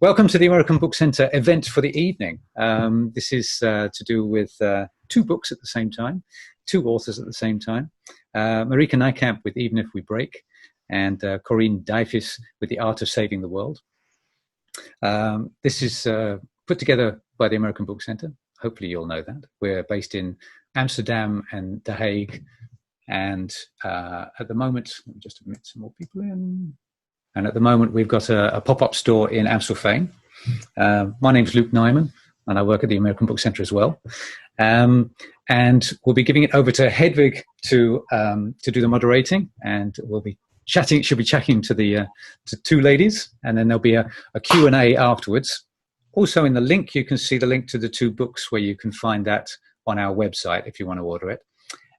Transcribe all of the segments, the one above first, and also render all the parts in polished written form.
Welcome to the American Book Centre event for the evening. This is to do with two books at the same time, two authors at the same time. Marieke Nijkamp with Even If We Break, and Corinne Duyvis with The Art of Saving the World. This is put together by the American Book Centre. Hopefully you'll know that. We're based in Amsterdam and The Hague. And at the moment, let me just admit some more people in. And at the moment, we've got a pop-up store in Amstelveen. My name's Nyman, and I work at the American Book Centre as well. And we'll be giving it over to Hedwig to do the moderating, and we'll be chatting. She'll be chatting to two ladies, and then there'll be a Q&A afterwards. Also, in the link, you can see the link to the two books where you can find that on our website if you want to order it.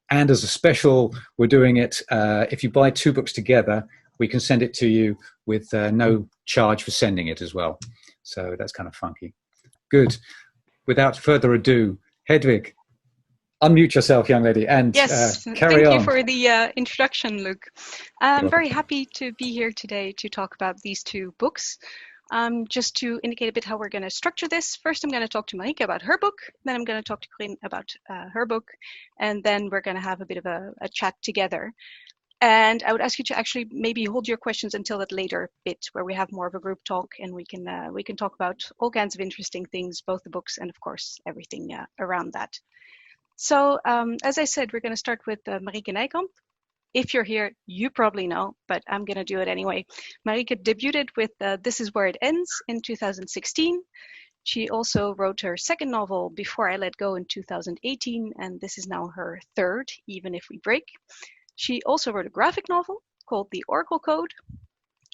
And as a special, we're doing it if you buy two books together. We can send it to you with no charge for sending it as well. So that's kind of funky. Good. Without further ado, Hedwig, unmute yourself, young lady, and carry on. Thank you for the introduction, Luke. I'm very happy to be here today to talk about these two books. Just to indicate a bit how we're going to structure this. First, I'm going to talk to Marieke about her book. Then I'm going to talk to Corinne about her book. And then we're going to have a bit of a chat together. And I would ask you to actually maybe hold your questions until that later bit where we have more of a group talk and we can talk about all kinds of interesting things, both the books and of course everything around that. So as I said, we're going to start with Marieke Nijkamp. If you're here, you probably know, but I'm going to do it anyway. Marieke debuted with This Is Where It Ends in 2016. She also wrote her second novel, Before I Let Go, in 2018, and this is now her third, Even If We Break. She also wrote a graphic novel called The Oracle Code,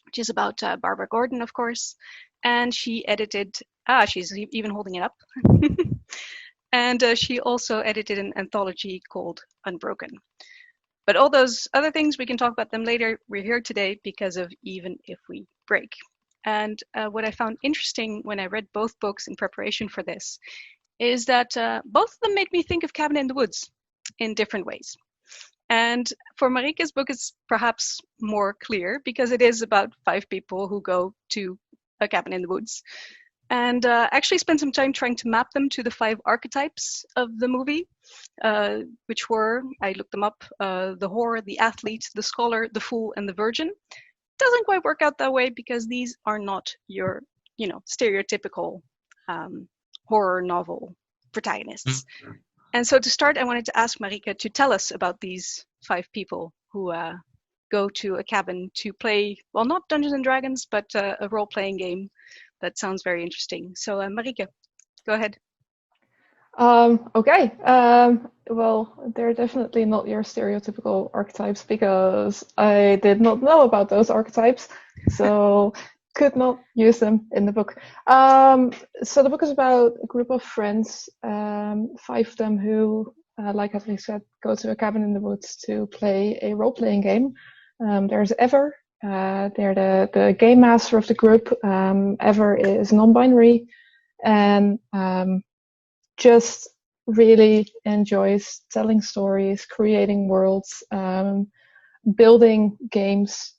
which is about Barbara Gordon, of course. And she edited, she's even holding it up. And she also edited an anthology called Unbroken. But all those other things, we can talk about them later. We're here today because of Even If We Break. And what I found interesting when I read both books in preparation for this is that both of them made me think of Cabin in the Woods in different ways. And for Marieke's book, it's perhaps more clear because it is about 5 people who go to a cabin in the woods. And actually spent some time trying to map them to the 5 archetypes of the movie, which were, I looked them up, the whore, the athlete, the scholar, the fool, and the virgin. Doesn't quite work out that way because these are not your, stereotypical horror novel protagonists. Mm-hmm. And so to start, I wanted to ask Marieke to tell us about these 5 people who go to a cabin to play, well, not Dungeons and Dragons, but a role-playing game. That sounds very interesting. So Marieke, go ahead. Okay. Well, they're definitely not your stereotypical archetypes because I did not know about those archetypes. So could not use them in the book. So the book is about a group of friends, 5 of them who, like Hedwig said, go to a cabin in the woods to play a role-playing game. There's Ever. They're the game master of the group. Ever is non-binary and just really enjoys telling stories, creating worlds, building games.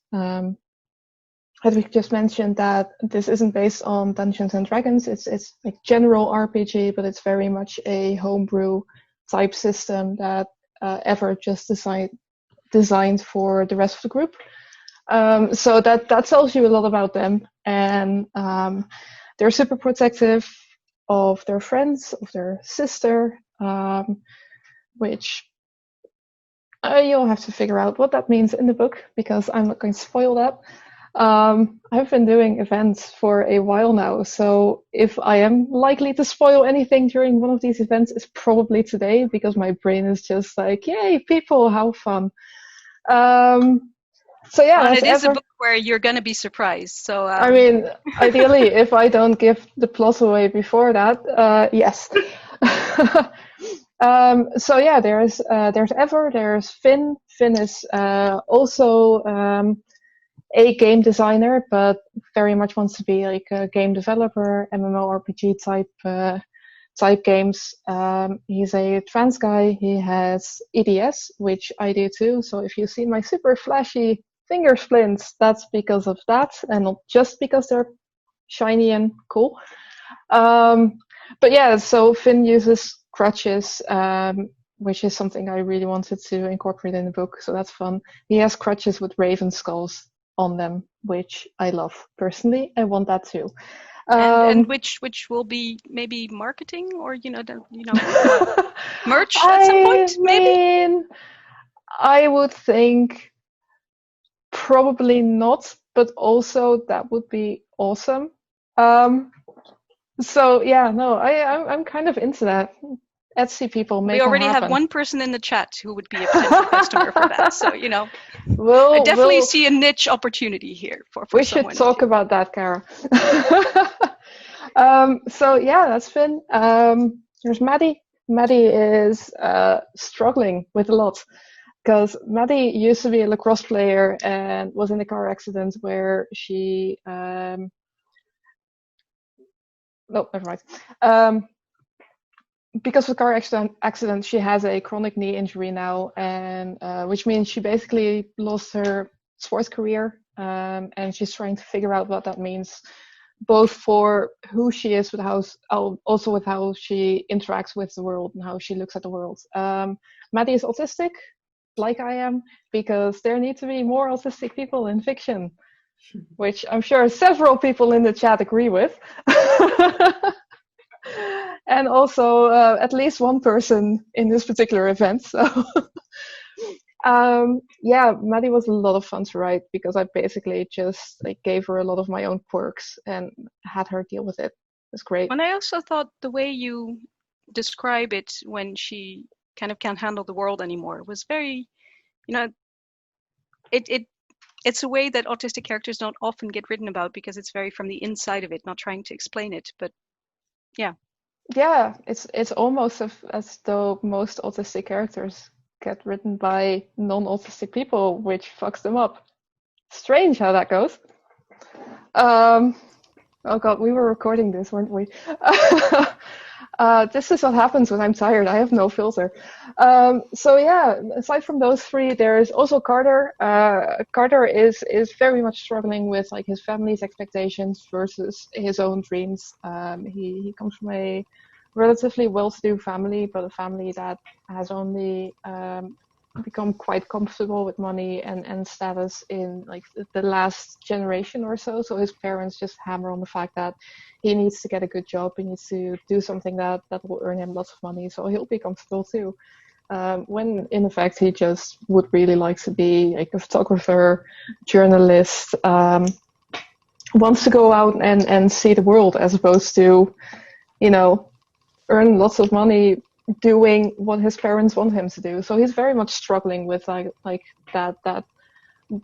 Hedwig just mentioned that this isn't based on Dungeons and Dragons. It's like general RPG, but it's very much a homebrew type system that Ever just designed for the rest of the group. So that tells you a lot about them. And they're super protective of their friends, of their sister, which you'll have to figure out what that means in the book because I'm not going to spoil that. I've been doing events for a while now, so if I am likely to spoil anything during one of these events, it's probably today because my brain is just like, yay, people, how fun. So yeah, well, it is a book where you're going to be surprised. So I mean, ideally, if I don't give the plot away before that, yes. So yeah, there's Ever, there's Finn. Finn is also a game designer, but very much wants to be like a game developer, MMORPG type games. He's a trans guy. He has EDS, which I do too. So if you see my super flashy finger splints, that's because of that, and not just because they're shiny and cool. But yeah, so Finn uses crutches, which is something I really wanted to incorporate in the book, so that's fun. He has crutches with raven skulls on them, which I love. Personally, I want that too. And which will be maybe marketing or merch at some point, maybe? I would think probably not, but also that would be awesome. So yeah, no, I'm kind of into that. Etsy people make We already have one person in the chat who would be a potential customer for that. So I definitely see a niche opportunity here for we should talk about that, Kara. So yeah, that's Finn. There's Maddie. Maddie is struggling with a lot because Maddie used to be a lacrosse player and was in a car accident where she no, never mind. Because of the car accident, she has a chronic knee injury now, and which means she basically lost her sports career, and she's trying to figure out what that means, both for who she is, also with how she interacts with the world and how she looks at the world. Maddie is autistic, like I am, because there need to be more autistic people in fiction, which I'm sure several people in the chat agree with. And also at least one person in this particular event. So yeah, Maddie was a lot of fun to write because I basically just gave her a lot of my own quirks and had her deal with it. It was great. And I also thought the way you describe it when she kind of can't handle the world anymore was very, it's a way that autistic characters don't often get written about because it's very from the inside of it, not trying to explain it. But yeah. Yeah, it's almost as though most autistic characters get written by non-autistic people, which fucks them up. Strange how that goes. Oh god, we were recording this, weren't we? This is what happens when I'm tired. I have no filter. So yeah, aside from those three, there's also Carter. Carter is very much struggling with his family's expectations versus his own dreams. He comes from a relatively well-to-do family, but a family that has only become quite comfortable with money and status in the last generation or so. So his parents just hammer on the fact that he needs to get a good job, he needs to do something that will earn him lots of money, so he'll be comfortable too. When in effect he just would really like to be a photographer, journalist, wants to go out and see the world as opposed to, earn lots of money doing what his parents want him to do. So he's very much struggling with that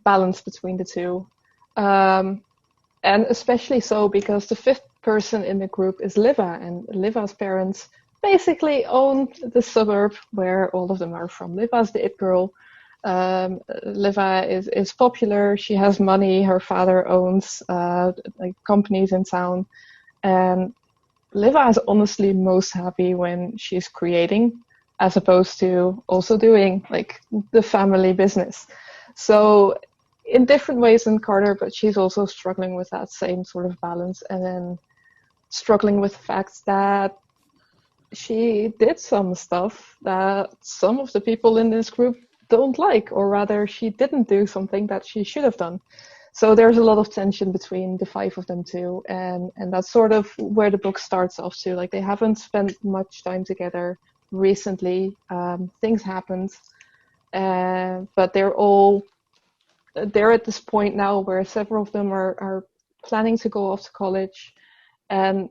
balance between the two. And especially so because the fifth person in the group is Liva, and Liva's parents basically own the suburb where all of them are from. Liva's the it girl. Liva is popular, she has money, her father owns companies in town, and Liva is honestly most happy when she's creating as opposed to also doing the family business. So in different ways than Carter, but she's also struggling with that same sort of balance, and then struggling with the fact that she did some stuff that some of the people in this group don't like, or rather she didn't do something that she should have done. So there's a lot of tension between the five of them too, and that's sort of where the book starts off too. They haven't spent much time together recently. Things happened, but they're at this point now where several of them are planning to go off to college, and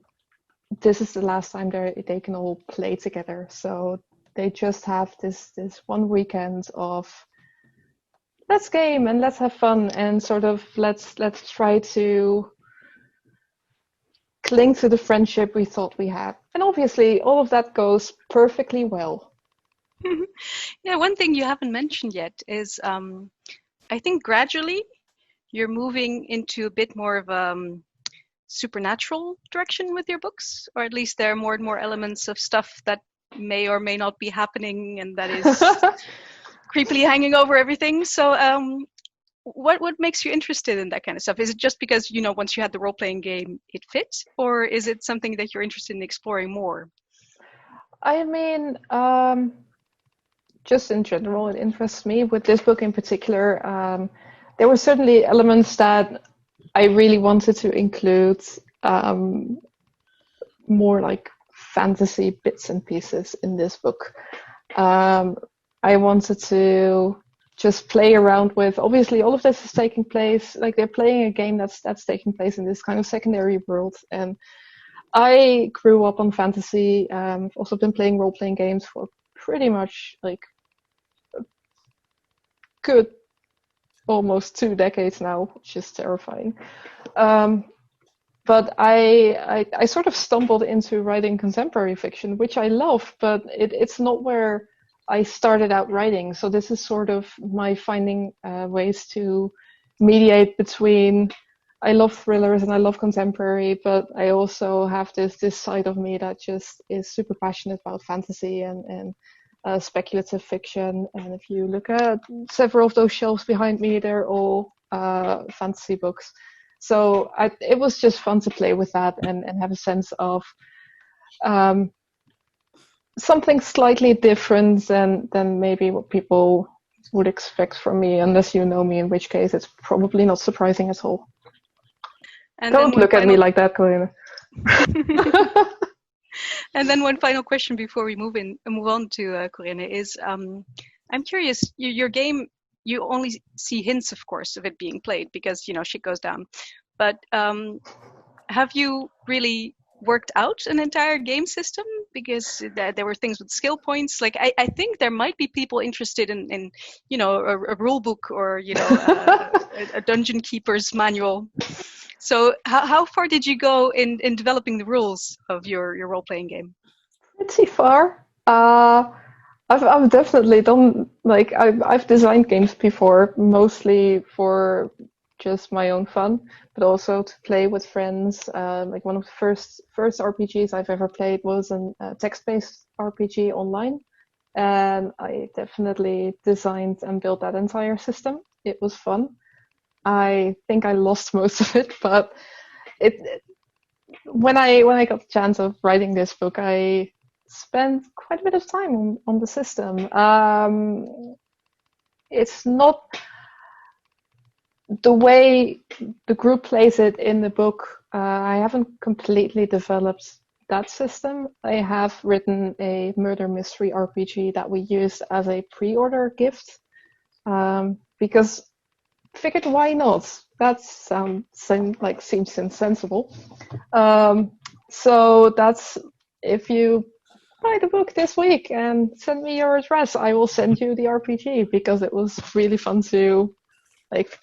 this is the last time they can all play together. So they just have this one weekend of let's game and let's have fun and sort of let's try to cling to the friendship we thought we had. And obviously all of that goes perfectly well. Yeah, one thing you haven't mentioned yet is I think gradually you're moving into a bit more of a supernatural direction with your books, or at least there are more and more elements of stuff that may or may not be happening and that is creepily hanging over everything. So what makes you interested in that kind of stuff? Is it just because, you know, once you had the role-playing game, it fit? Or is it something that you're interested in exploring more? I mean, just in general, it interests me. With this book in particular, there were certainly elements that I really wanted to include, more like fantasy bits and pieces in this book. I wanted to just play around with, obviously all of this is taking place, like they're playing a game that's taking place in this kind of secondary world. And I grew up on fantasy. I've also been playing role-playing games for pretty much like a good almost 2 decades now, which is terrifying. But I sort of stumbled into writing contemporary fiction, which I love, but it's not where I started out writing. So this is sort of my finding ways to mediate between, I love thrillers and I love contemporary, but I also have this side of me that just is super passionate about fantasy and speculative fiction. And if you look at several of those shelves behind me, they're all fantasy books. So it was just fun to play with that and have a sense of something slightly different than maybe what people would expect from me, unless you know me, in which case it's probably not surprising at all. And don't look at me like that, Corinne. And then one final question before we move on to Corinne is, I'm curious, your game, you only see hints, of course, of it being played because, you know, shit goes down. But have you really worked out an entire game system? Because there were things with skill points. Like I think there might be people interested in you know, a rule book or, you know, a dungeon keeper's manual. So how far did you go in developing the rules of your role-playing game? Pretty far. I've definitely done, like, I've designed games before, mostly for just my own fun, but also to play with friends. Like one of the first RPGs I've ever played was a text-based RPG online, and I definitely designed and built that entire system. It was fun. I think I lost most of it, but when I got the chance of writing this book, I spent quite a bit of time on the system. It's not the way the group plays it in the book. I haven't completely developed that system. I have written a murder mystery RPG that we used as a pre-order gift, because figured why not? That seems sensible. So that's, if you buy the book this week and send me your address, I will send you the RPG, because it was really fun to like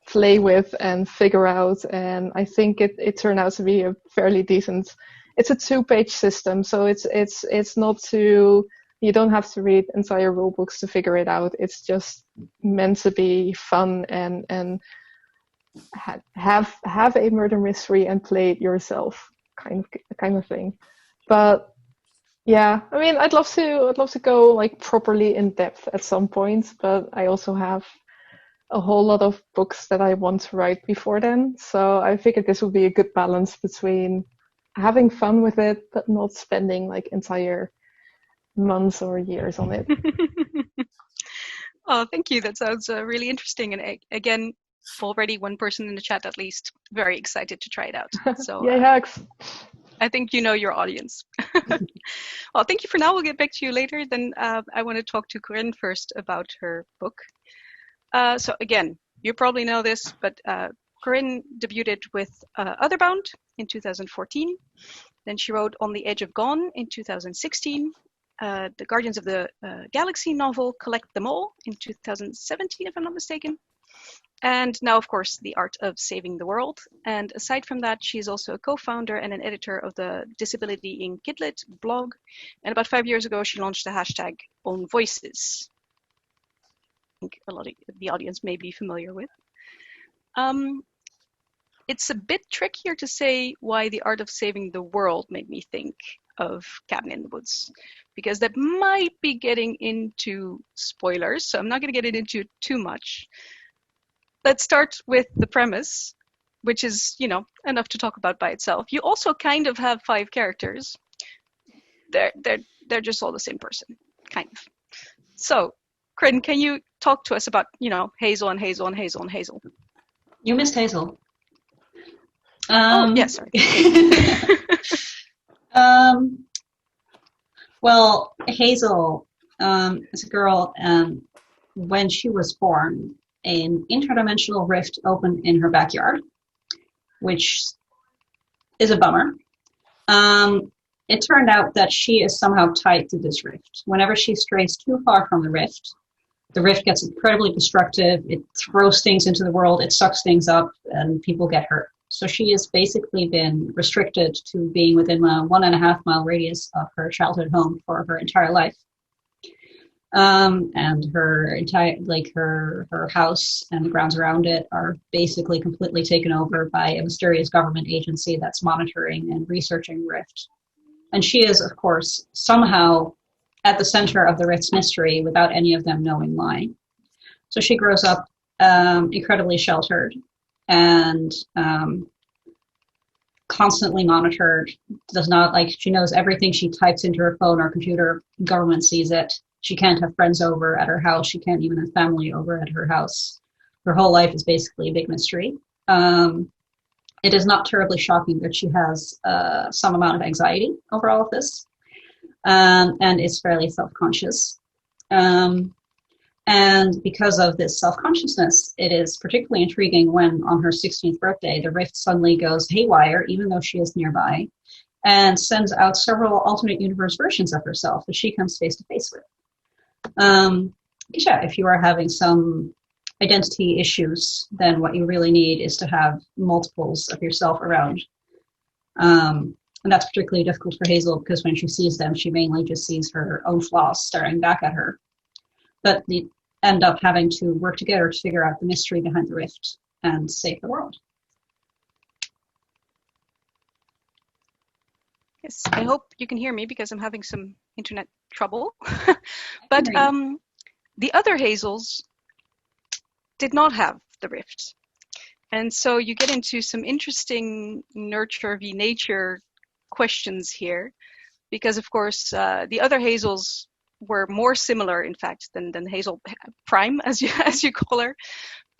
play with and figure out. And I think it turned out to be a fairly decent. It's a 2-page system, so it's not too. You don't have to read entire rule books to figure it out. It's just meant to be fun and have a murder mystery and play it yourself, kind of thing. But yeah, I mean, I'd love to go like properly in depth at some point, but I also have a whole lot of books that I want to write before then. So I figured this would be a good balance between having fun with it, but not spending like entire months or years on it. Oh, thank you. That sounds really interesting. And again, already one person in the chat at least very excited to try it out. So yay, hacks. I think you know your audience. Well, thank you for now. We'll get back to you later. Then I want to talk to Corinne first about her book. So again, you probably know this, but Corinne debuted with Otherbound in 2014. Then she wrote On the Edge of Gone in 2016. The Guardians of the Galaxy novel Collect Them All in 2017, if I'm not mistaken. And now, of course, The Art of Saving the World. And aside from that, she's also a co-founder and an editor of the Disability in Kidlit blog. And about 5 years ago, she launched the hashtag Own Voices. I think a lot of the audience may be familiar with. It's a bit trickier to say why The Art of Saving the World made me think of Cabin in the Woods, because that might be getting into spoilers, so I'm not going to get into too much. let's start with the premise, which is, enough to talk about by itself. You also kind of have 5 characters. They're just all the same person, kind of. So, Corinne, can you talk to us about, Hazel and Hazel and Hazel and Hazel? You missed Hazel. Yes, sorry. Well, Hazel is a girl, and when she was born, an interdimensional rift opened in her backyard, which is a bummer. It turned out that she is somehow tied to this rift. Whenever she strays too far from the rift gets incredibly destructive. It throws things into the world, it sucks things up, and people get hurt. So she has basically been restricted to being within a 1.5 mile radius of her childhood home for her entire life. And her entire, her house and the grounds around it are basically completely taken over by a mysterious government agency that's monitoring and researching Rift. And she is, of course, somehow at the center of the Rift's mystery without any of them knowing why. So she grows up incredibly sheltered and constantly monitored. She knows everything she types into her phone or computer. Government sees it. She can't have friends over at her house. She can't even have family over at her house. Her whole life is basically a big mystery. It is not terribly shocking that she has some amount of anxiety over all of this, and is fairly self-conscious. And because of this self-consciousness, it is particularly intriguing when on her 16th birthday, the Rift suddenly goes haywire, even though she is nearby, and sends out several alternate universe versions of herself that she comes face to face with. If you are having some identity issues, then what you really need is to have multiples of yourself around. And that's particularly difficult for Hazel because when she sees them, she mainly just sees her own flaws staring back at her. But they end up having to work together to figure out the mystery behind the Rift and save the world. Yes, I hope you can hear me because I'm having some internet trouble. But the other Hazels did not have the Rift. And so you get into some interesting nurture v nature questions here, because of course the other Hazels were more similar, in fact, than Hazel Prime, as you call her,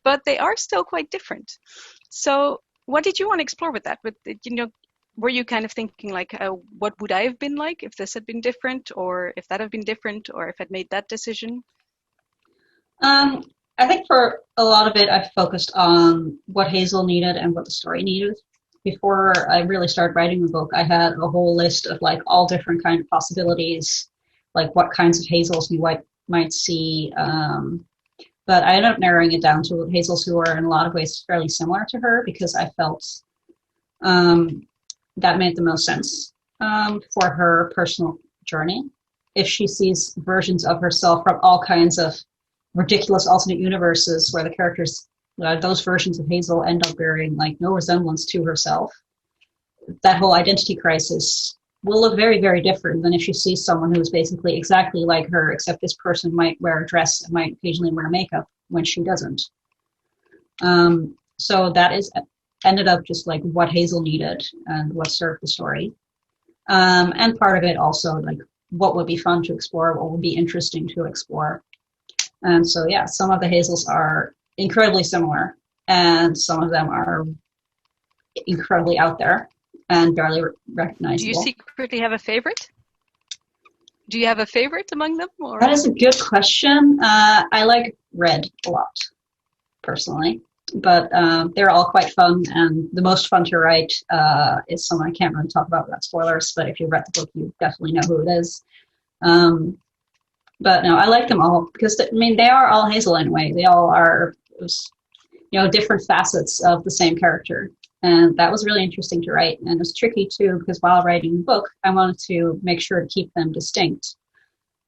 but they are still quite different. So what did you want to explore with that? Were you kind of thinking what would I have been like if this had been different, or if that had been different, or if I'd made that decision? I think for a lot of it, I focused on what Hazel needed and what the story needed. Before I really started writing the book, I had a whole list of all different kind of possibilities, what kinds of Hazels you might see. But I ended up narrowing it down to Hazels who are in a lot of ways fairly similar to her, because I felt that made the most sense for her personal journey. If she sees versions of herself from all kinds of ridiculous alternate universes where the characters, those versions of Hazel end up bearing no resemblance to herself, that whole identity crisis will look very, very different than if she sees someone who is basically exactly like her, except this person might wear a dress and might occasionally wear makeup when she doesn't. So that ended up just what Hazel needed and what served the story. And part of it also what would be fun to explore, what would be interesting to explore. And so, yeah, some of the Hazels are incredibly similar, and some of them are incredibly out there and barely recognizable. Do you secretly have a favorite? Do you have a favorite among them? Or? That is a good question. I like Red a lot, personally. But they're all quite fun, and the most fun to write is someone I can't really talk about without spoilers, but if you read the book, you definitely know who it is. But no, I like them all because, they are all Hazel in a way. They all are, different facets of the same character. And that was really interesting to write. And it was tricky too, because while writing the book, I wanted to make sure to keep them distinct,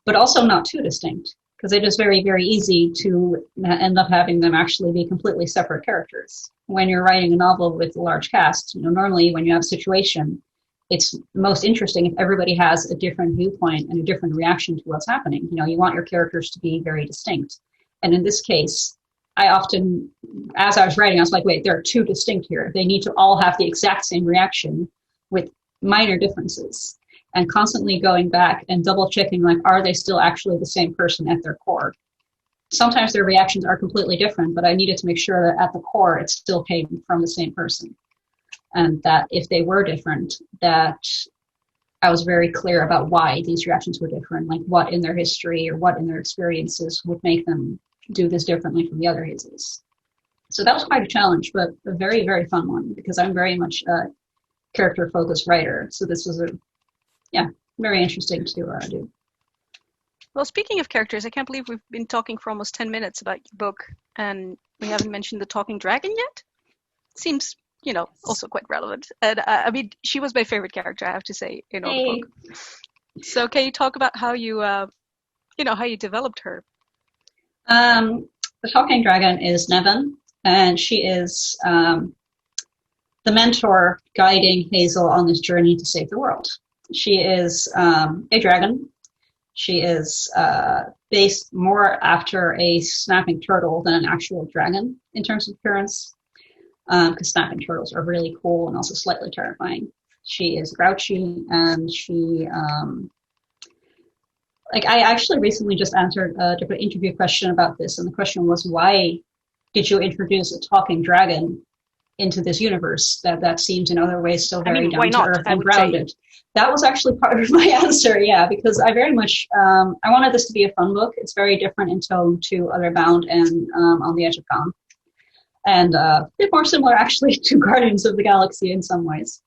but also not too distinct, because it is very, very easy to end up having them actually be completely separate characters. When you're writing a novel with a large cast, normally when you have a situation, it's most interesting if everybody has a different viewpoint and a different reaction to what's happening. You want your characters to be very distinct. And in this case, I often, as I was writing, I was like, wait, there are two distinct here. They need to all have the exact same reaction with minor differences, and constantly going back and double checking, like, are they still actually the same person at their core? Sometimes their reactions are completely different, but I needed to make sure that at the core it still came from the same person. And that if they were different, that I was very clear about why these reactions were different, like what in their history or what in their experiences would make them do this differently from the other Hazels. So that was quite a challenge, but a very, very fun one, because I'm very much a character-focused writer. So this was very interesting to do. Well, speaking of characters, I can't believe we've been talking for almost 10 minutes about your book, and we haven't mentioned the talking dragon yet. Seems, also quite relevant. And I mean, she was my favorite character, I have to say, in all the book. So can you talk about how you, how you developed her? The talking dragon is Nyman, and she is the mentor guiding Hazel on this journey to save the world. She is a dragon. She is based more after a snapping turtle than an actual dragon in terms of appearance, because snapping turtles are really cool and also slightly terrifying. She is grouchy, and she, I actually recently just answered a different interview question about this, and the question was, why did you introduce a talking dragon into this universe that seems in other ways so very down to earth and grounded? That was actually part of my answer, because I very much, I wanted this to be a fun book. It's very different in tone to Other Bound and On the Edge of Calm. And a bit more similar, actually, to Guardians of the Galaxy in some ways.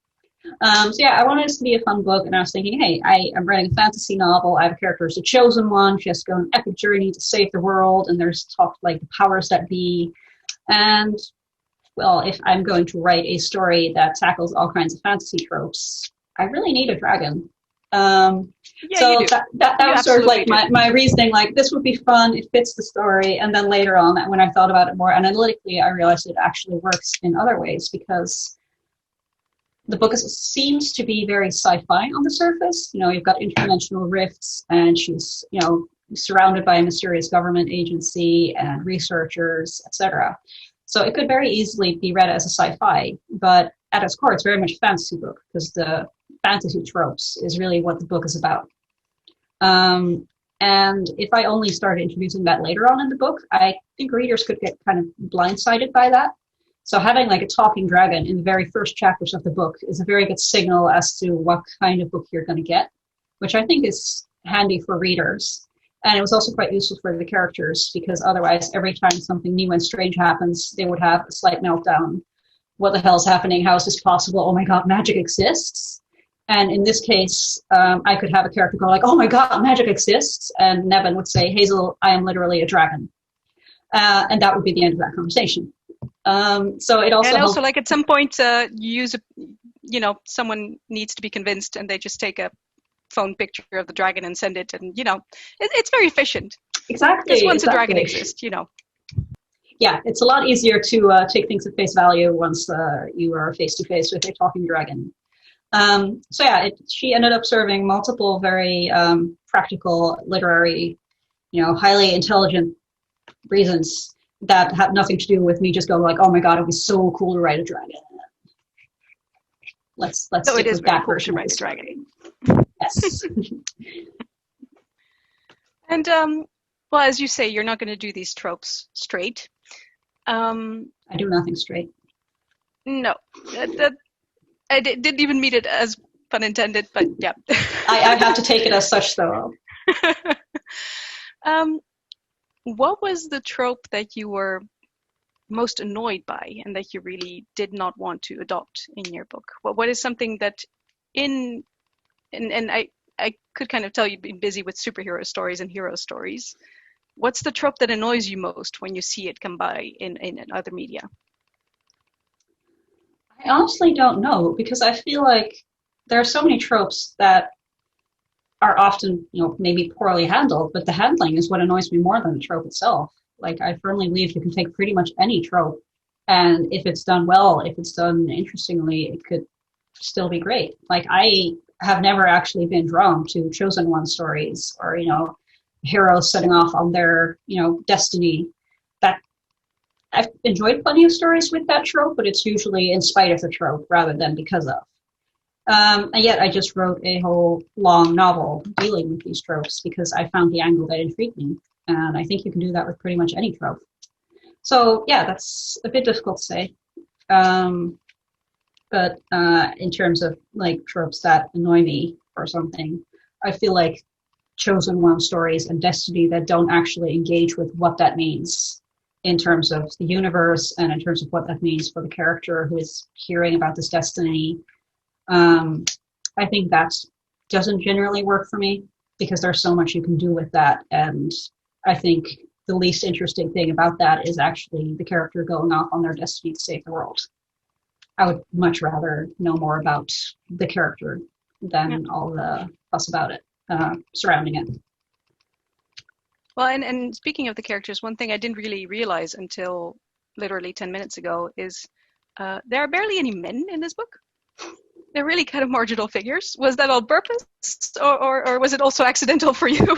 I wanted this to be a fun book, and I was thinking, hey, I am writing a fantasy novel. I have a character who's the chosen one. She has to go on an epic journey to save the world, and there's talk like the powers that be. And, well, if I'm going to write a story that tackles all kinds of fantasy tropes, I really need a dragon. That was sort of like my reasoning, like, this would be fun, it fits the story. And then later on, when I thought about it more analytically, I realized it actually works in other ways, because the book seems to be very sci-fi on the surface. You've got interdimensional rifts, and she's, surrounded by a mysterious government agency and researchers, etc. So it could very easily be read as a sci-fi, but at its core, it's very much a fantasy book, because the fantasy tropes is really what the book is about. And if I only started introducing that later on in the book, I think readers could get kind of blindsided by that. So having like a talking dragon in the very first chapters of the book is a very good signal as to what kind of book you're going to get, which I think is handy for readers. And it was also quite useful for the characters, because otherwise every time something new and strange happens, they would have a slight meltdown. What the hell is happening? How is this possible? Oh my God, magic exists. And in this case, I could have a character go like, oh my God, magic exists. And Nyman would say, Hazel, I am literally a dragon. And that would be the end of that conversation. So it also, and also like at some point, you use someone needs to be convinced, and they just take a phone picture of the dragon and send it, and it's very efficient. Exactly. Just once a dragon exists, Yeah, it's a lot easier to take things at face value once you are face to face with a talking dragon. She ended up serving multiple very practical, literary, highly intelligent reasons that had nothing to do with me just going like, oh my God, it would be so cool to write a dragon. Let's so stick it is with that cool version to write a dragon. Yes. And well, as you say, you're not going to do these tropes straight. I do nothing straight. No, I didn't even mean it as pun intended, but yeah. I have to take it as such, though. What was the trope that you were most annoyed by, and that you really did not want to adopt in your book? What is something that and I could kind of tell you've been busy with superhero stories and hero stories. What's the trope that annoys you most when you see it come by in other media? I honestly don't know, because I feel like there are so many tropes that are often, maybe poorly handled, but the handling is what annoys me more than the trope itself. Like, I firmly believe you can take pretty much any trope, and if it's done well, if it's done interestingly, it could still be great. Like, I have never actually been drawn to chosen one stories, or, heroes setting off on their, destiny. That I've enjoyed plenty of stories with that trope, but it's usually in spite of the trope rather than because of. And yet I just wrote a whole long novel dealing with these tropes because I found the angle that intrigued me. And I think you can do that with pretty much any trope. So yeah, that's a bit difficult to say. But in terms of like tropes that annoy me or something, I feel like chosen one stories and Destiny that don't actually engage with what that means in terms of the universe and in terms of what that means for the character who is hearing about this destiny. I think that doesn't generally work for me because there's so much you can do with that. And I think the least interesting thing about that is actually the character going off on their destiny to save the world. I would much rather know more about the character than all the fuss about it, surrounding it. Well, and speaking of the characters, one thing I didn't really realize until literally 10 minutes ago is there are barely any men in this book. They're really kind of marginal figures. Was that on purpose, or was it also accidental for you?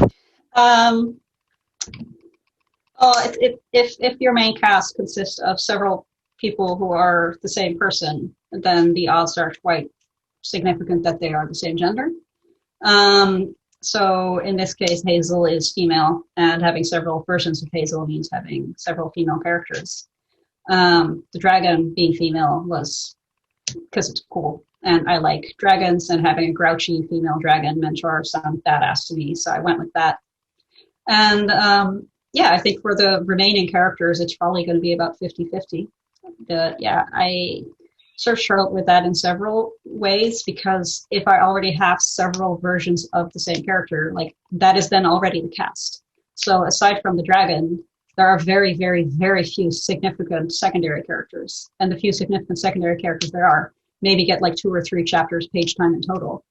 If your main cast consists of several people who are the same person, then the odds are quite significant that they are the same gender. So in this case, Hazel is female, and having several versions of Hazel means having several female characters. The dragon being female was because it's cool, and I like dragons, and having a grouchy female dragon mentor sounded badass to me, so I went with that. And I think for the remaining characters, it's probably going to be about 50-50. I sort of struggled with that in several ways, because if I already have several versions of the same character, like that is then already the cast. So aside from the dragon, there are very, very, very few significant secondary characters. And the few significant secondary characters there are maybe get like 2 or 3 chapters page time in total,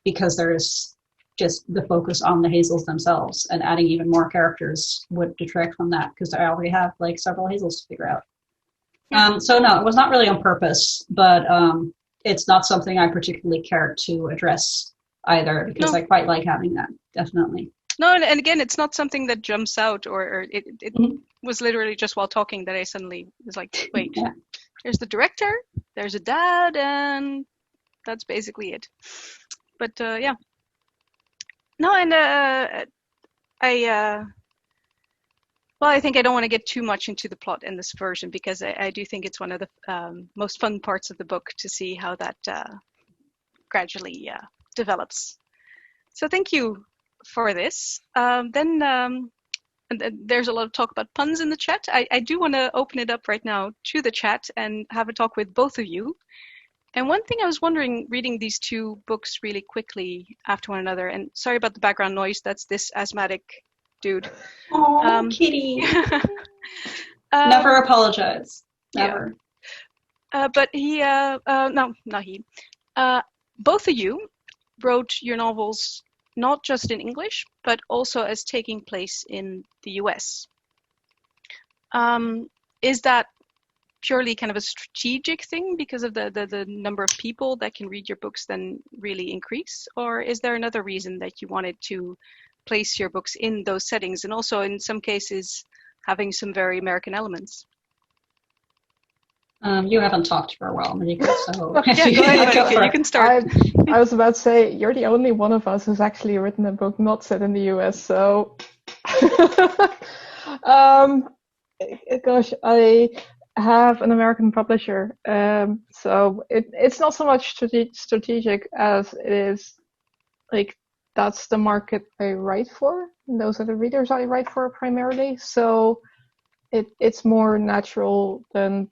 because there is just the focus on the Hazels themselves, and adding even more characters would detract from that because I already have like several Hazels to figure out. So no, it was not really on purpose, but it's not something I particularly care to address either, because I quite like having that, definitely. No, and again, it's not something that jumps out, or it was literally just while talking that I suddenly was like, wait, there's the director, there's a dad, and that's basically it. But yeah. No, and I think I don't want to get too much into the plot in this version, because I do think it's one of the most fun parts of the book to see how that gradually develops. So thank you for this. Then there's a lot of talk about puns in the chat. I do want to open it up right now to the chat and have a talk with both of you. And one thing I was wondering, reading these 2 books really quickly after one another, and sorry about the background noise, that's this asthmatic dude. Oh, kitty. Never apologize. Never. Yeah. But he, no, not he. Both of you wrote your novels not just in English, but also as taking place in the US. Is that purely kind of a strategic thing because of the number of people that can read your books then really increase? Or is there another reason that you wanted to place your books in those settings, and also in some cases having some very American elements? You haven't talked for a while, Marieke, so yeah, go ahead, you can start. I was about to say, you're the only one of us who's actually written a book not set in the US, so gosh, I have an American publisher, so it's not so much strategic as it is like that's the market I write for. Those are the readers I write for primarily, so it's more natural than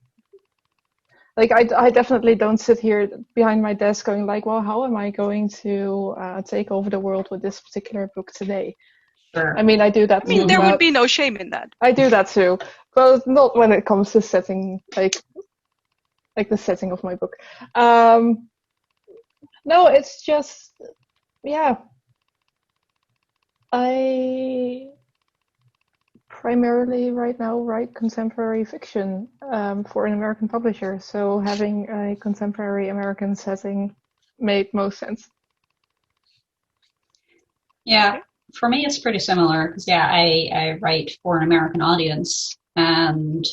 like I definitely don't sit here behind my desk going like, well, how am I going to take over the world with this particular book today? Sure. I mean, I do that. I mean, there would be no shame in that. I do that too, but not when it comes to setting, like the setting of my book. No, it's just, yeah. I primarily right now write contemporary fiction for an American publisher, so having a contemporary American setting made most sense. Yeah. For me, it's pretty similar because, I write for an American audience, and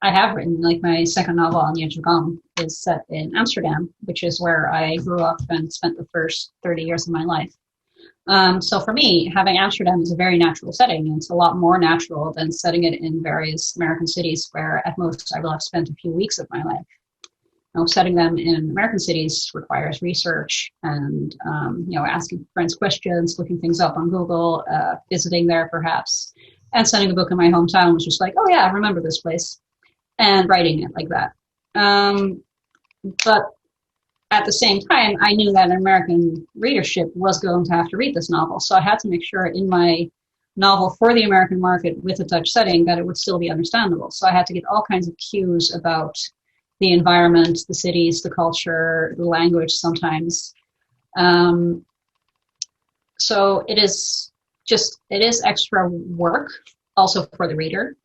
I have written, like my second novel, On the Edge of Gone, is set in Amsterdam, which is where I grew up and spent the first 30 years of my life. So for me, having Amsterdam is a very natural setting, and it's a lot more natural than setting it in various American cities where at most I will have spent a few weeks of my life. Setting them in American cities requires research and, asking friends questions, looking things up on Google, visiting there perhaps, and sending a book in my hometown was just like, oh yeah, I remember this place, and writing it like that. But at the same time, I knew that an American readership was going to have to read this novel. So I had to make sure in my novel for the American market with a Dutch setting that it would still be understandable. So I had to get all kinds of cues about the environment, the cities, the culture, the language sometimes. So it is extra work also for the reader.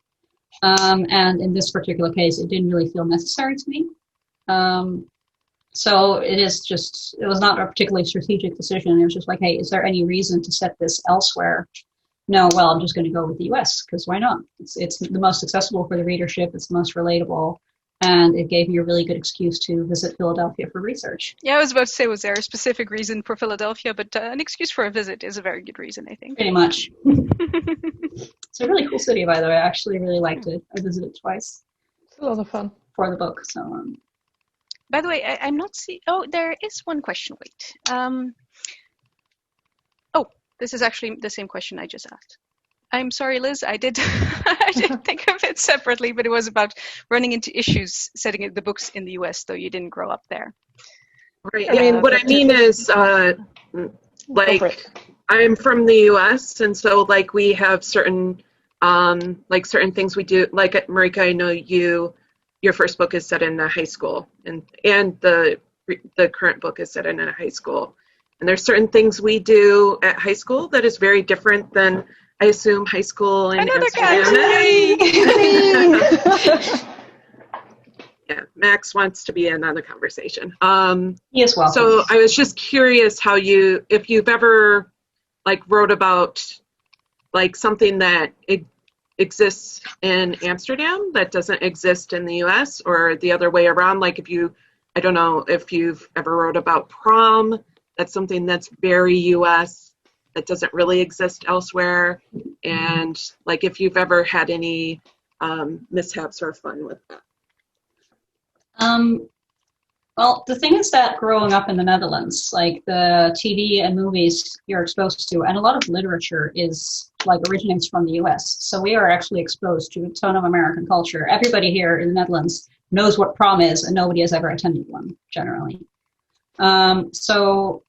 And in this particular case, it didn't really feel necessary to me. So it was not a particularly strategic decision. It was just like, hey, is there any reason to set this elsewhere? No, well, I'm just going to go with the US because why not? It's the most accessible for the readership. It's the most relatable. And it gave me a really good excuse to visit Philadelphia for research. Yeah, I was about to say, was there a specific reason for Philadelphia? But an excuse for a visit is a very good reason, I think. Pretty much. It's a really cool city, by the way. I actually really liked it. I visited twice. It's a lot of fun. For the book. So. By the way, I'm not seeing... Oh, there is one question. Wait. This is actually the same question I just asked. I'm sorry, Liz. I did think of it separately, but it was about running into issues setting the books in the US, though you didn't grow up there. Right. I mean, what I mean is, I'm from the US, and so like we have certain things we do. Like Marieke, I know your first book is set in a high school, and the current book is set in a high school, and there's certain things we do at high school that is very different than I assume high school in Another Amsterdam. Yeah, Max wants to be in on the conversation. Yes, welcome. So I was just curious if you've ever wrote about something that exists in Amsterdam that doesn't exist in the US, or the other way around. I don't know if you've ever wrote about prom. That's something that's very US. That doesn't really exist elsewhere, and if you've ever had any mishaps or fun with that. Well, the thing is that growing up in the Netherlands, the TV and movies you're exposed to, and a lot of literature is originates from the US. So we are actually exposed to a ton of American culture. Everybody here in the Netherlands knows what prom is, and nobody has ever attended one generally. So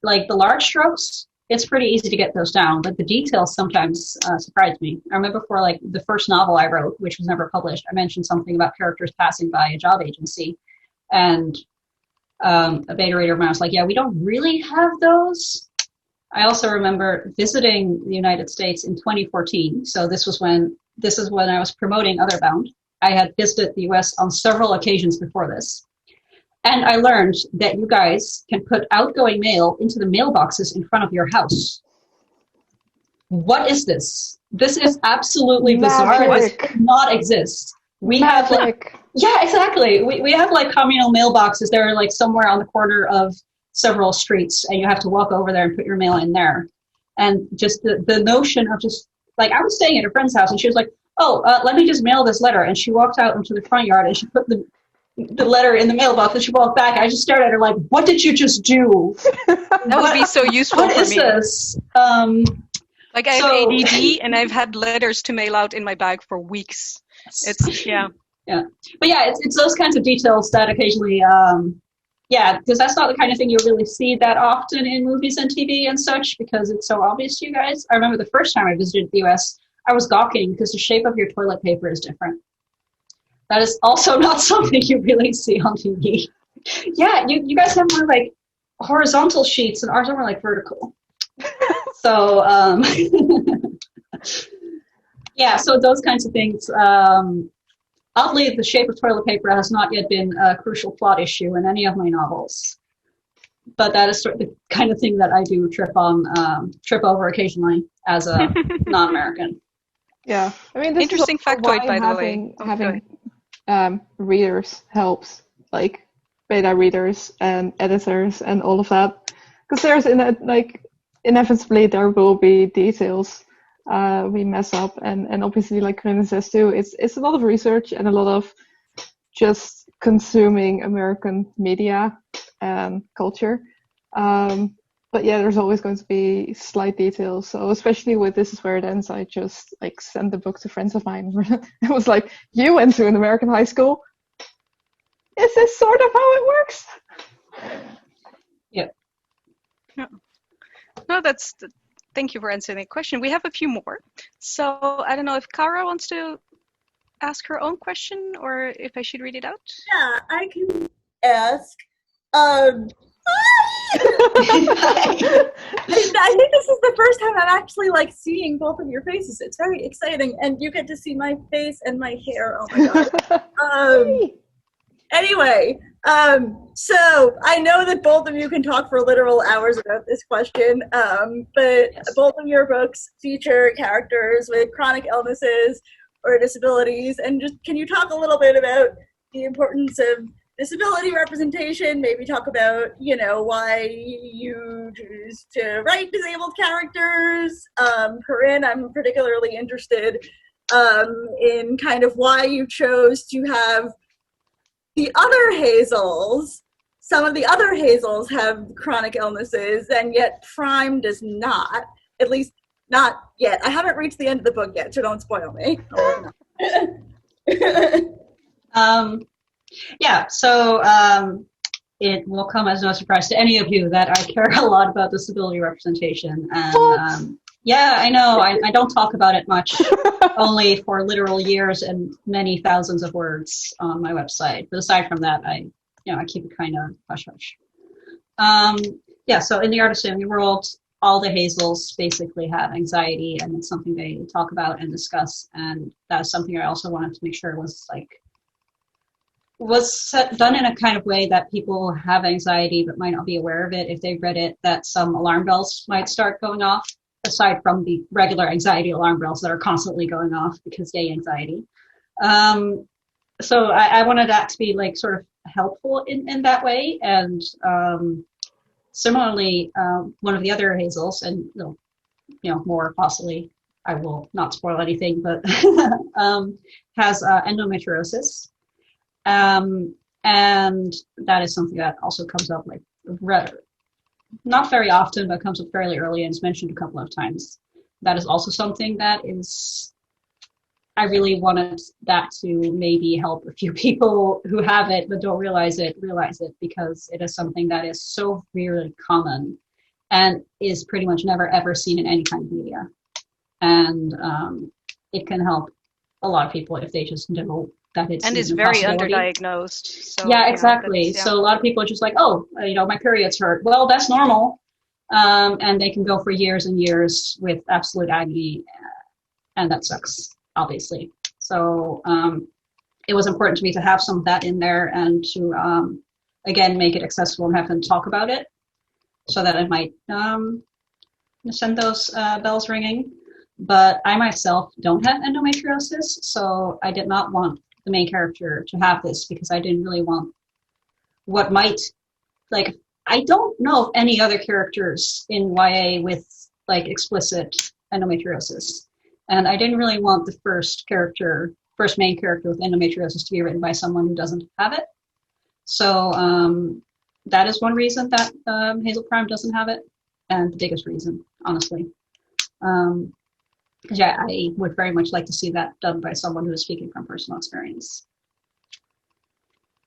the large strokes, it's pretty easy to get those down, but the details sometimes surprise me. I remember for the first novel I wrote, which was never published, I mentioned something about characters passing by a job agency, and a beta reader of mine was like, yeah, we don't really have those. I also remember visiting the United States in 2014. So this is when I was promoting Otherbound. I had visited the US on several occasions before this. And I learned that you guys can put outgoing mail into the mailboxes in front of your house. What is this? This is absolutely bizarre. It does not exist. We have yeah, exactly. We have communal mailboxes. They're somewhere on the corner of several streets, and you have to walk over there and put your mail in there. And just the notion of I was staying at a friend's house, and she was like, oh, let me just mail this letter. And she walked out into the front yard, and she put the letter in the mailbox, and she walked back. I just stared at her what did you just do? That would be so useful for me. What is this? I have ADD, and I've had letters to mail out in my bag for weeks. It's, yeah. Yeah. But yeah, it's those kinds of details that occasionally, because that's not the kind of thing you really see that often in movies and TV and such, because it's so obvious to you guys. I remember the first time I visited the US, I was gawking because the shape of your toilet paper is different. That is also not something you really see on TV. Yeah, you guys have more horizontal sheets, and ours are more vertical. So, yeah, so those kinds of things. Oddly, the shape of toilet paper has not yet been a crucial plot issue in any of my novels. But that is sort of the kind of thing that I do trip over occasionally as a non-American. Yeah, I mean, this interesting is factoid, by the way. readers helps, like beta readers and editors and all of that, because there's inevitably there will be details we mess up, and obviously, like Corinne says too, it's a lot of research and a lot of just consuming American media and culture. But yeah, there's always going to be slight details. So especially with This Is Where It Ends, I just like sent the book to friends of mine. It was like, you went to an American high school? Is this sort of how it works? Yeah. No, thank you for answering the question. We have a few more. So I don't know if Kara wants to ask her own question or if I should read it out. Yeah, I can ask. I think this is the first time I'm actually like seeing both of your faces. It's very exciting, and you get to see my face and my hair. Oh my god. Anyway, so I know that both of you can talk for literal hours about this question, but both of your books feature characters with chronic illnesses or disabilities, and just can you talk a little bit about the importance of disability representation, maybe talk about, why you choose to write disabled characters. Corinne, I'm particularly interested in kind of why you chose to have the other Hazels. Some of the other Hazels have chronic illnesses, and yet Prime does not, at least not yet. I haven't reached the end of the book yet, so don't spoil me. Yeah, so it will come as no surprise to any of you that I care a lot about disability representation. And yeah, I know, I don't talk about it much, only for literal years and many thousands of words on my website. But aside from that, I keep it kind of hush-hush. Yeah, so in the artist family world, all the Hazels basically have anxiety, and it's something they talk about and discuss. And that's something I also wanted to make sure was done in a kind of way that people who have anxiety but might not be aware of it. If they read it, that some alarm bells might start going off, aside from the regular anxiety alarm bells that are constantly going off because yay, anxiety. So I wanted that to be like sort of helpful in that way. And similarly, one of the other Hazels, and more possibly, I will not spoil anything, but has endometriosis. And that is something that also comes up like not very often, but comes up fairly early and is mentioned a couple of times. That is also something that I really wanted that to maybe help a few people who have it but don't realize it, because it is something that is so really common and is pretty much never ever seen in any kind of media. And it can help a lot of people if they just know that it's, and is very underdiagnosed. So, yeah, exactly. So a lot of people are just like, oh, my period's hurt. Well, that's normal. And they can go for years and years with absolute agony, and that sucks, obviously. So it was important to me to have some of that in there and to, again, make it accessible and have them talk about it so that it might send those bells ringing. But I myself don't have endometriosis, so I did not want the main character to have this because I didn't really want what might, like, I don't know of any other characters in YA with like explicit endometriosis. And I didn't really want the first main character with endometriosis to be written by someone who doesn't have it. So that is one reason that Hazel Prime doesn't have it, and the biggest reason, honestly. Because yeah, I would very much like to see that done by someone who is speaking from personal experience.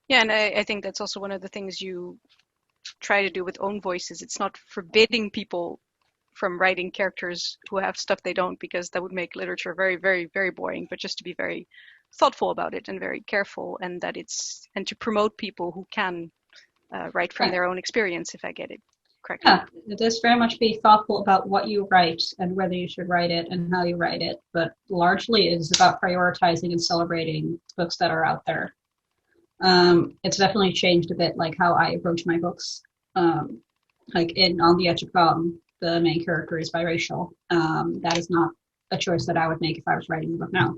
Yeah, and I think that's also one of the things you try to do with own voices. It's not forbidding people from writing characters who have stuff they don't, because that would make literature very, very, very boring, but just to be very thoughtful about it and very careful, and to promote people who can write from their own experience, if I get it correctly. Yeah, it is very much be thoughtful about what you write and whether you should write it and how you write it, but largely it is about prioritizing and celebrating books that are out there. It's definitely changed a bit, like how I approach my books. Like On the Edge of Prom, the main character is biracial. That is not a choice that I would make if I was writing a book now.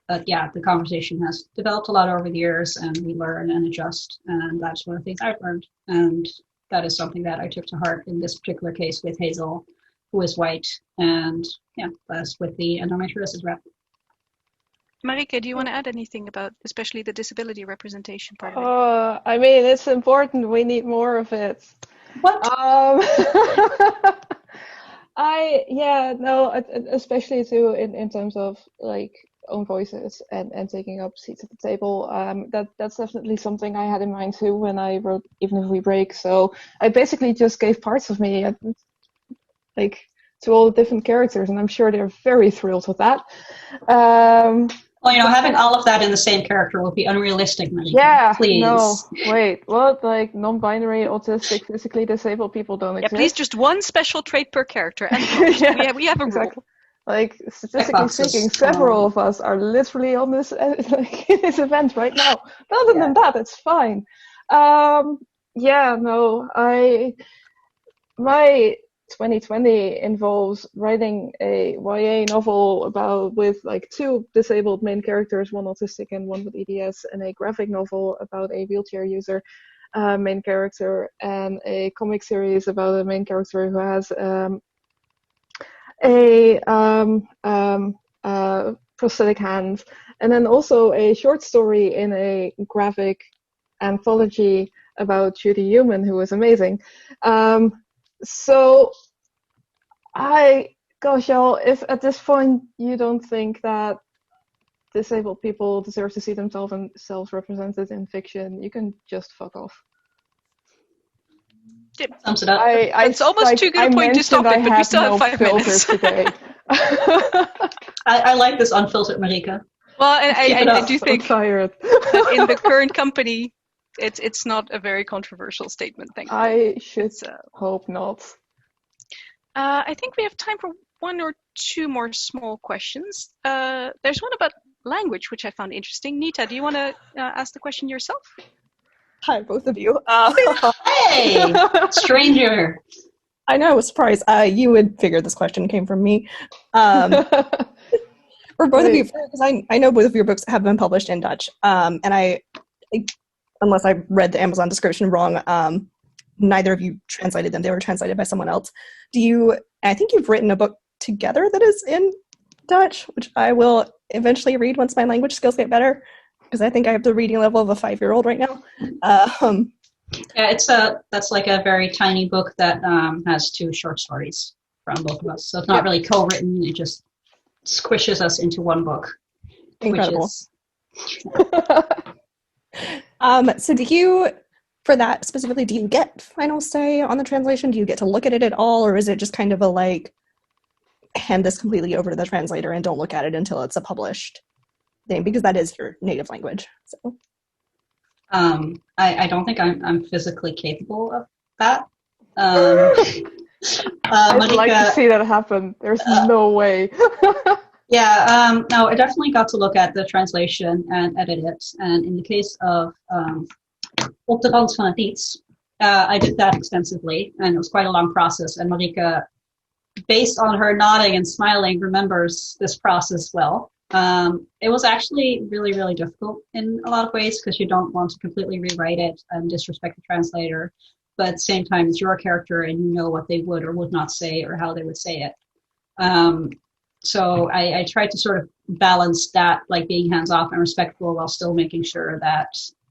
But yeah, the conversation has developed a lot over the years, and we learn and adjust, and that's one of the things I've learned. And that is something that I took to heart in this particular case with Hazel, who is white, and yeah, that's with the endometriosis rep. Marieke, do you want to add anything about especially the disability representation part of it? I mean, it's important. We need more of it. What? Especially too in terms of like own voices and taking up seats at the table. That's definitely something I had in mind too when I wrote Even If We Break. So I basically just gave parts of me like to all the different characters, and I'm sure they're very thrilled with that. Well, having all of that in the same character would be unrealistic, Marieke. Yeah, please. No, wait, what? Like non-binary, autistic, physically disabled people don't exist? Yeah, please, just one special trait per character. And yeah, we have a rule. Like, statistically speaking, several of us are literally on this this event right now. But other than that, it's fine. My 2020 involves writing a YA novel with like 2 disabled main characters, one autistic and one with EDS, and a graphic novel about a wheelchair user main character, and a comic series about a main character who has a prosthetic hand, and then also a short story in a graphic anthology about Judy Human, who is amazing. So, y'all, if at this point you don't think that disabled people deserve to see themselves represented in fiction, you can just fuck off. Sums it up. It's almost too good a point to stop it, but we still have 5 minutes. Today. I like this unfiltered Marieke. Well, I do think that in the current company, it's not a very controversial statement. Thank you. I should hope not. I think we have time for 1 or 2 more small questions. There's one about language, which I found interesting. Nita, do you want to ask the question yourself? Hi, both of you. Hey, stranger. I know, I was surprised. You would figure this question came from me. For both of you, because I know both of your books have been published in Dutch, and I unless I read the Amazon description wrong, neither of you translated them. They were translated by someone else. I think you've written a book together that is in Dutch, which I will eventually read once my language skills get better, because I think I have the reading level of a 5-year-old right now. Yeah, that's like a very tiny book that has 2 short stories from both of us. So it's not really co-written. It just squishes us into one book. Incredible. So do you, for that specifically, do you get final say on the translation? Do you get to look at it at all? Or is it just kind of a hand this completely over to the translator and don't look at it until it's a published thing? Because that is your native language. So. I don't think I'm physically capable of that. I'd like to see that happen. There's no way. No, I definitely got to look at the translation and edit it. And in the case of Op de Rand van het Iets, I did that extensively, and it was quite a long process. And Marieke, based on her nodding and smiling, remembers this process well. It was actually really, really difficult in a lot of ways, because you don't want to completely rewrite it and disrespect the translator, but at the same time it's your character and you know what they would or would not say or how they would say it. So I tried to sort of balance that, like being hands-off and respectful while still making sure that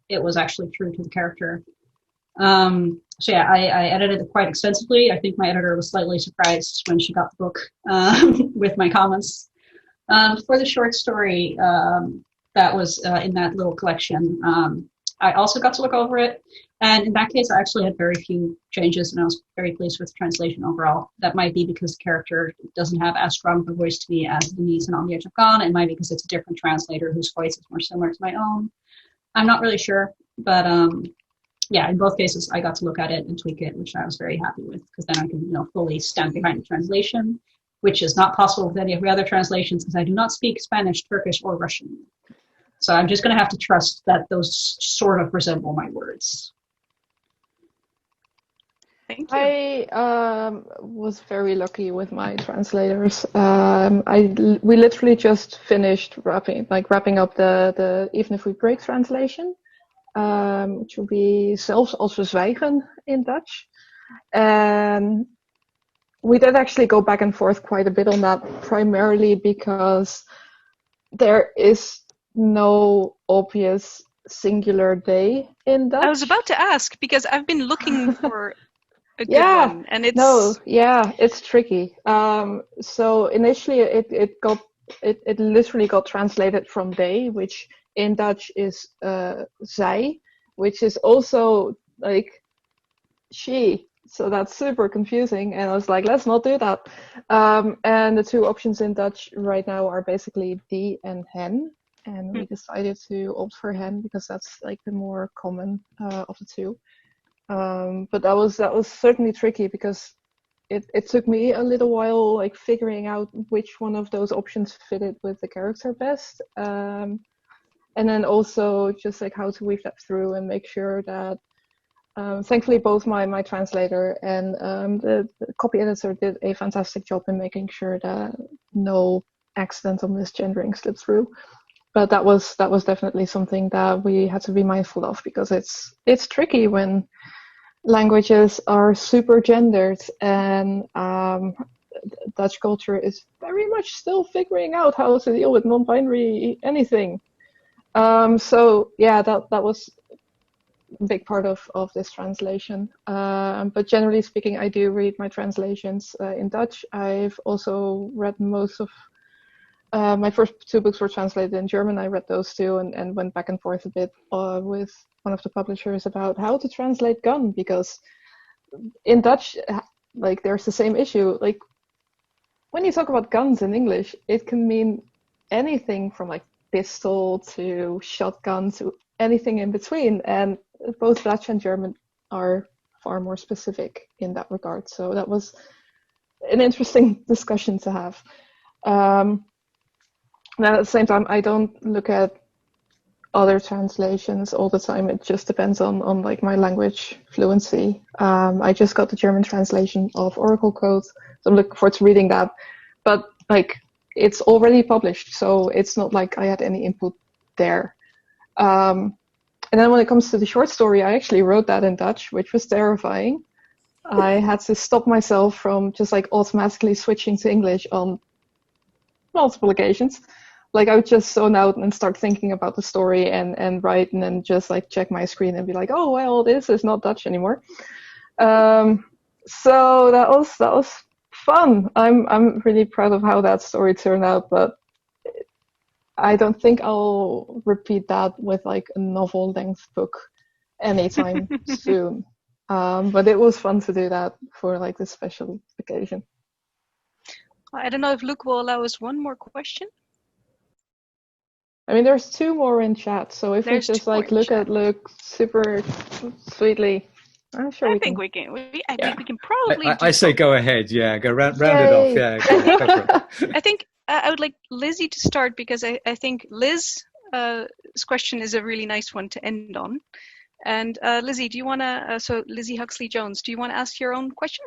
it was actually true to the character. I edited it quite extensively. I think my editor was slightly surprised when she got the book with my comments. For the short story that was in that little collection, I also got to look over it. And in that case, I actually had very few changes, and I was very pleased with the translation overall. That might be because the character doesn't have as strong of a voice to me as Denise and On the Edge of Gone. It might be because it's a different translator whose voice is more similar to my own. I'm not really sure. But in both cases, I got to look at it and tweak it, which I was very happy with, because then I can fully stand behind the translation, which is not possible with any of the other translations, because I do not speak Spanish, Turkish, or Russian. So I'm just going to have to trust that those sort of resemble my words. Thank you. I was very lucky with my translators. We literally just finished wrapping up the Even If We Break translation, which will be Zelfs als we zwijgen in Dutch. And we did actually go back and forth quite a bit on that, primarily because there is no obvious singular day in Dutch. I was about to ask because I've been looking for a good one, and it's tricky. So initially, it literally got translated from day, which in Dutch is zij, which is also like she. So that's super confusing, and I was like, let's not do that. And the two options in Dutch right now are basically die and hen, and we decided to opt for hen because that's like the more common of the two. But that was certainly tricky because it took me a little while like figuring out which one of those options fitted with the character best, and then also just like how to weave that through and make sure that thankfully both my translator and the copy editor did a fantastic job in making sure that no accidental misgendering slipped through. But that was definitely something that we had to be mindful of because it's tricky when languages are super gendered, and Dutch culture is very much still figuring out how to deal with non-binary anything. So yeah, that was a big part of this translation. But generally speaking, I do read my translations in Dutch. I've also read most of my first two books were translated in German. I read those two and went back and forth a bit with one of the publishers about how to translate gun, because in Dutch, like there's the same issue. Like when you talk about guns in English, it can mean anything from like pistol to shotgun to anything in between, and both Dutch and German are far more specific in that regard. So that was an interesting discussion to have. Now at the same time, I don't look at other translations all the time. It just depends on like my language fluency. I just got the German translation of Oracle Code, so I'm looking forward to reading that. But like it's already published, so it's not like I had any input there. And then when it comes to the short story, I actually wrote that in Dutch, which was terrifying. I had to stop myself from just like automatically switching to English on multiple occasions. Like I would just zone out and start thinking about the story and write, and then just like check my screen and be like, oh well, this is not Dutch anymore. So that was fun. I'm really proud of how that story turned out, but I don't think I'll repeat that with like a novel length book anytime soon. But it was fun to do that for like this special occasion. I don't know if Luke will allow us one more question. I mean, there's two more in chat, so if There's we just two more like in look chat. at Luke super sweetly, I'm sure I think we can probably. I say go ahead. Yeah, go round it off. Yeah, go for it. I think I would like Lizzie to start because I think Liz's question is a really nice one to end on. And Lizzie, do you want to? So Lizzie Huxley Jones, do you want to ask your own question?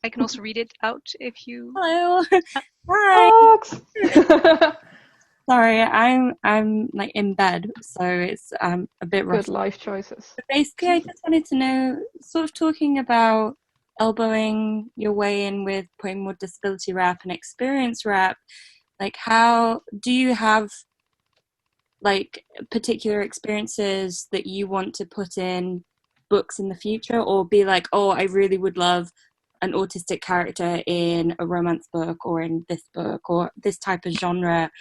I can also read it out if you. Hello. Hi. Sorry, I'm like in bed, so it's a bit rough. Good life choices. But basically, I just wanted to know, sort of talking about elbowing your way in with putting more disability wrap and experience wrap. Like, how do you have like particular experiences that you want to put in books in the future, or be like, oh, I really would love an autistic character in a romance book or in this book or this type of genre?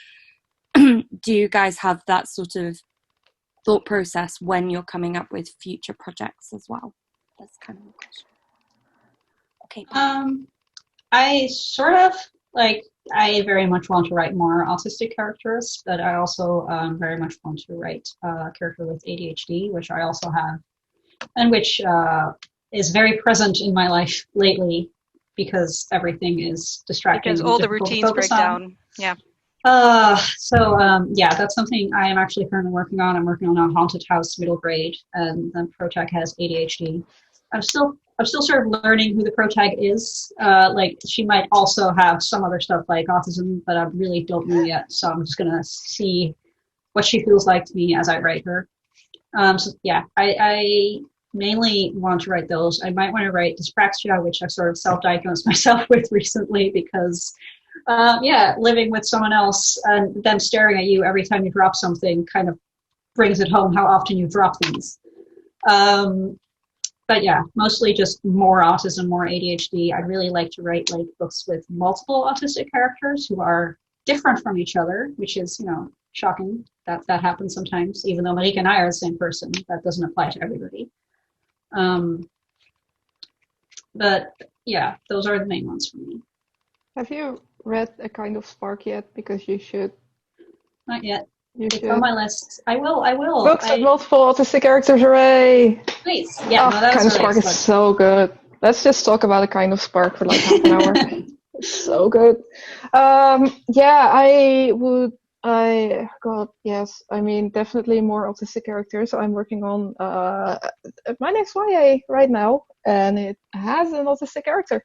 Do you guys have that sort of thought process when you're coming up with future projects as well? That's kind of the question. Okay. I sort of like, I very much want to write more autistic characters, but I also very much want to write a character with ADHD, which I also have, and which is very present in my life lately because everything is distracting. Because all the routines break down. Yeah. Yeah, that's something I am actually currently working on. I'm working on a haunted house middle grade, and the protag has ADHD. I'm still sort of learning who the protag is. Like she might also have some other stuff like autism, but I really don't know yet. So I'm just gonna see what she feels like to me as I write her. So yeah, I mainly want to write those. I might want to write dyspraxia, which I've sort of self-diagnosed myself with recently because, living with someone else and them staring at you every time you drop something kind of brings it home how often you drop things. But yeah, mostly just more autism, more ADHD. I'd really like to write like books with multiple autistic characters who are different from each other, which is, shocking that happens sometimes, even though Marieke and I are the same person. That doesn't apply to everybody. But yeah, those are the main ones for me. Have you read A Kind of Spark yet? Because you should. Not yet. It's on my list. I will. Books with multiple autistic characters, hooray! Nice. Yeah, no, that Kind of Spark is so good. Let's just talk about A Kind of Spark for like half an hour. It's so good. Yes. I mean, definitely more autistic characters. I'm working on my next YA right now, and it has an autistic character.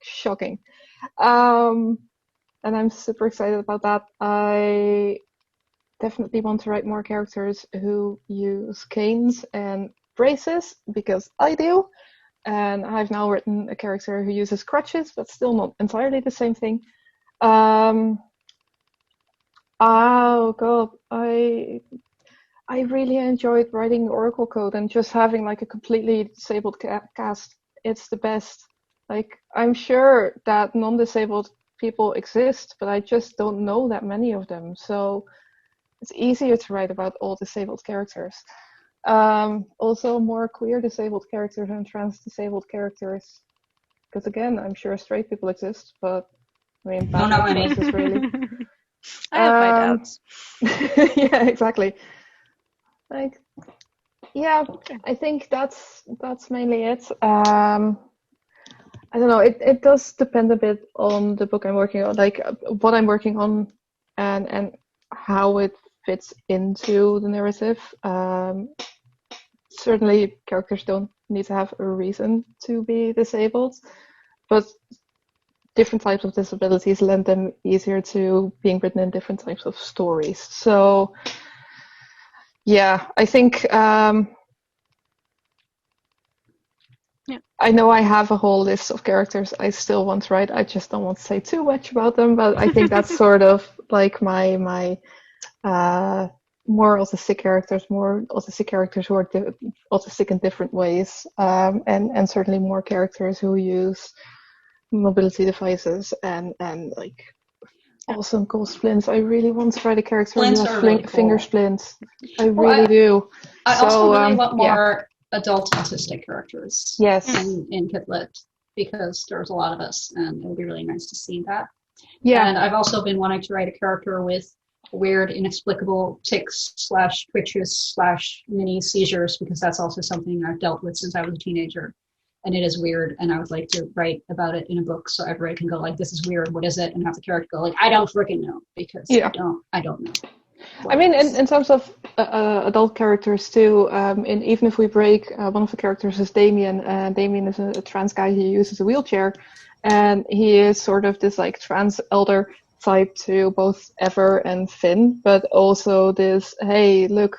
Shocking. And I'm super excited about that. I definitely want to write more characters who use canes and braces, because I do. And I've now written a character who uses crutches, but still not entirely the same thing. Oh god, I really enjoyed writing Oracle code and just having like a completely disabled cast. It's the best. Like, I'm sure that non-disabled people exist, but I just don't know that many of them. So it's easier to write about all disabled characters. Also more queer disabled characters and trans disabled characters. Because again, I'm sure straight people exist, but I mean, bad choices really. I have my doubts. Yeah, exactly. Like, yeah, I think that's mainly it. I don't know. It does depend a bit on the book I'm working on, like what I'm working on, and how it fits into the narrative. Certainly, characters don't need to have a reason to be disabled, but different types of disabilities lend them easier to being written in different types of stories. So, yeah, I think I know I have a whole list of characters I still want to write. I just don't want to say too much about them, but I think that's sort of like my more autistic characters who are autistic in different ways, and certainly more characters who use mobility devices and like awesome cool splints. I really want to write a character who has really cool finger splints. I really do. I also really want more adult autistic characters. Yes. In Kitlit, because there's a lot of us, and it would be really nice to see that. Yeah. And I've also been wanting to write a character with weird, inexplicable tics / twitches / mini seizures, because that's also something I've dealt with since I was a teenager. And it is weird, and I would like to write about it in a book so everybody can go like, this is weird, what is it? And have the character go like, I don't freaking know, because I don't know. I mean, in terms of adult characters too, Even If We Break, one of the characters is Damien, and Damien is a trans guy who uses a wheelchair, and he is sort of this like trans elder type to both Ever and Finn, but also this, hey, look,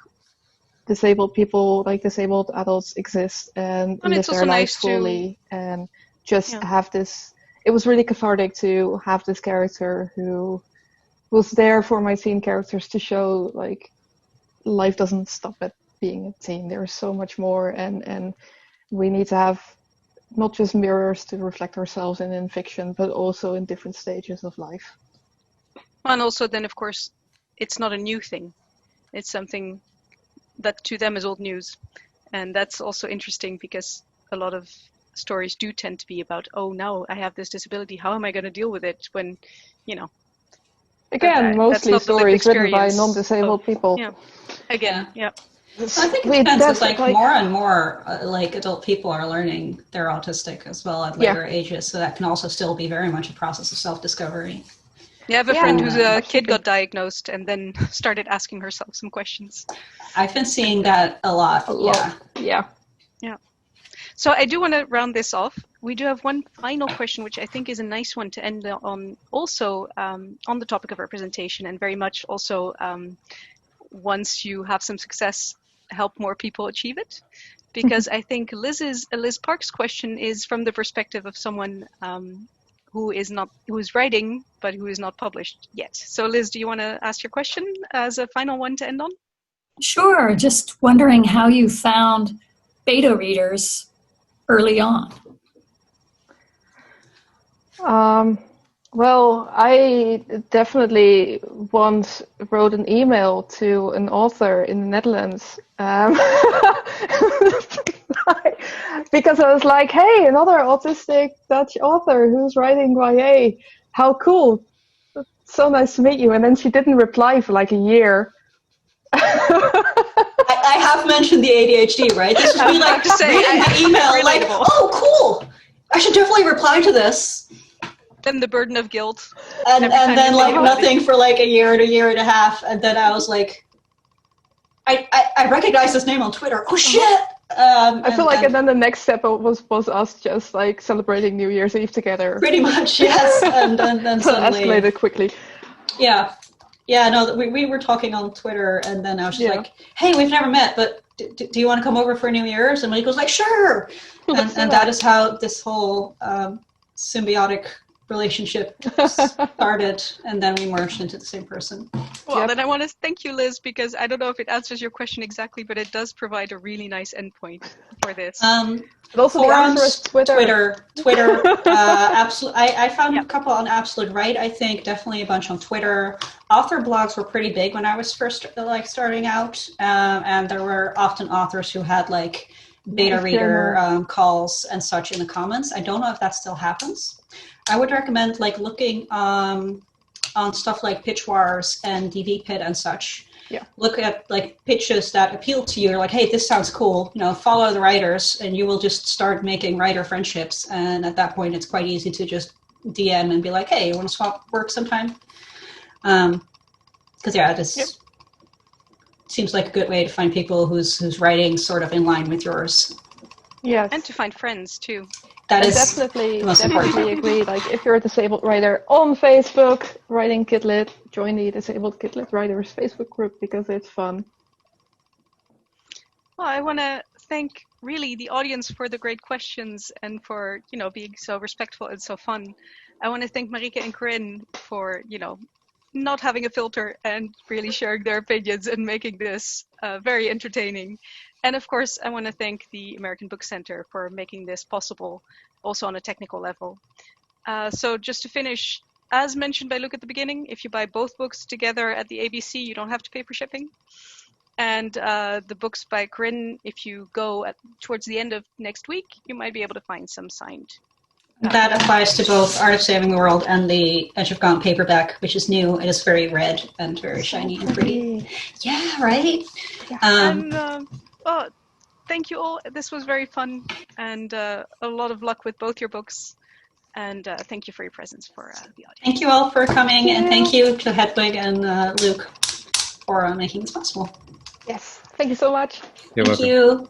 disabled people, like disabled adults exist and live their lives fully, and just have this. It was really cathartic to have this character who was there for my teen characters to show like life doesn't stop at being a teen. There's so much more, and we need to have not just mirrors to reflect ourselves in fiction, but also in different stages of life. And also then, of course, it's not a new thing. It's something that to them is old news. And that's also interesting, because a lot of stories do tend to be about, oh, now I have this disability, how am I going to deal with it when, Again, mostly stories written by non-disabled people. Yeah. Again, yeah. I think it depends. It's like more and more like adult people are learning they're autistic as well at later ages, so that can also still be very much a process of self-discovery. Yeah, I have a friend whose kid got diagnosed and then started asking herself some questions. I've been seeing that a lot. A lot. Yeah. So I do want to round this off. We do have one final question, which I think is a nice one to end on, also on the topic of representation, and very much also once you have some success, help more people achieve it. Because I think Liz Park's question is from the perspective of someone who is writing but who is not published yet. So Liz, do you want to ask your question as a final one to end on? Sure. Just wondering how you found beta readers early on. Well, I definitely once wrote an email to an author in the Netherlands because I was like, hey, another autistic Dutch author who's writing YA. How cool. So nice to meet you. And then she didn't reply for like a year. I have mentioned the ADHD, right? This would be like reading the email, like, oh, cool. I should definitely reply to this. Then the burden of guilt. And then like nothing for like a year and a half. And then I was like, I recognize this name on Twitter. Oh, shit. I feel like, and then the next step was us just like celebrating New Year's Eve together. Pretty much, yes. And then suddenly escalated quickly. Yeah. Yeah, no, we were talking on Twitter, and then I was just like, hey, we've never met, but do you want to come over for New Year's? And Marieke was like, sure. And that is how this whole symbiotic relationship started, and then we merged into the same person. Well, then I want to thank you, Liz, because I don't know if it answers your question exactly, but it does provide a really nice endpoint for this. But also forums, the answer is Twitter. Absolutely. I found a couple on Absolute Right. I think definitely a bunch on Twitter. Author blogs were pretty big when I was first starting out, and there were often authors who had like beta reader calls and such in the comments. I don't know if that still happens. I would recommend like looking on stuff like Pitch Wars and DVPit and such. Yeah. Look at like pitches that appeal to you. You're like, hey, this sounds cool. Follow the writers, and you will just start making writer friendships. And at that point, it's quite easy to just DM and be like, hey, you want to swap work sometime? Because this seems like a good way to find people whose writing sort of in line with yours. Yes. And to find friends too. That is definitely agree. Like if you're a disabled writer on Facebook, writing Kidlit, join the Disabled Kidlit Writers Facebook group because it's fun. Well, I want to thank really the audience for the great questions and for being so respectful and so fun. I want to thank Marieke and Corinne for not having a filter and really sharing their opinions and making this very entertaining. And of course, I want to thank the American Book Center for making this possible, also on a technical level. So just to finish, as mentioned by Luke at the beginning, if you buy both books together at the ABC, you don't have to pay for shipping. And the books by Corinne, if you go towards the end of next week, you might be able to find some signed. That applies to both Art of Saving the World and the Edge of Gaunt paperback, which is new. It is very red and very shiny and pretty. Yeah, right? Yeah. Thank you all. This was very fun, and a lot of luck with both your books. And thank you for your presence for the audience. Thank you all for coming, and thank you to Hedwig and Luke for making this possible. Yes, thank you so much. You're welcome. Thank you.